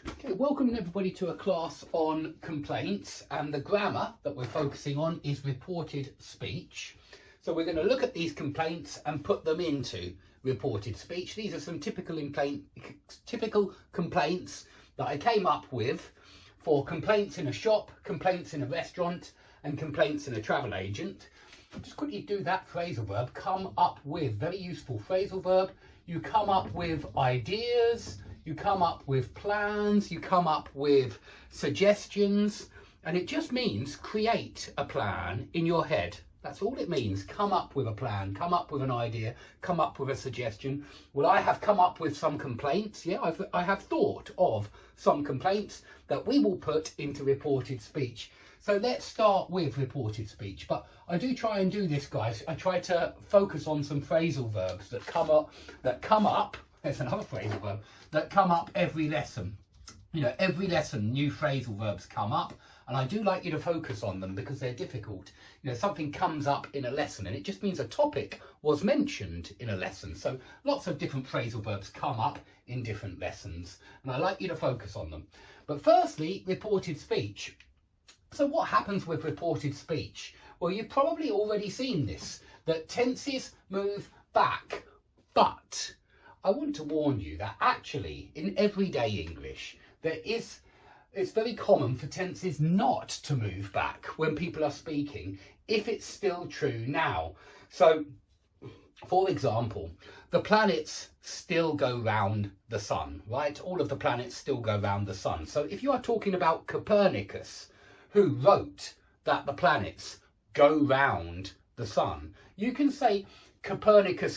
Okay, welcome everybody to a class on complaints, and the grammar that we're focusing on is reported speech. So we're going to look at these complaints and put them into reported speech. These are some typical complaints that I came up with for complaints in a shop, complaints in a restaurant, and complaints in a travel agent. Just quickly do that phrasal verb, come up with, very useful phrasal verb. You come up with ideas, you come up with plans, you come up with suggestions, and it just means create a plan in your head. That's all it means. Come up with a plan, come up with an idea, come up with a suggestion. Well, I have come up with some complaints. Yeah, I have thought of some complaints that we will put into reported speech. So let's start with reported speech. But I do try and do this, guys. I try to focus on some phrasal verbs that come up. There's another phrasal verb that come up every lesson. You know, every lesson, new phrasal verbs come up, and I do like you to focus on them because they're difficult. You know, something comes up in a lesson, and it just means a topic was mentioned in a lesson. So lots of different phrasal verbs come up in different lessons, and I like you to focus on them. But firstly, reported speech. So what happens with reported speech? Well, you've probably already seen this, that tenses move back, but I want to warn you that actually in everyday English, it's very common for tenses not to move back when people are speaking, if it's still true now. So, for example, the planets still go round the sun, right? All of the planets still go round the sun. So if you are talking about Copernicus, who wrote that the planets go round the sun, you can say Copernicus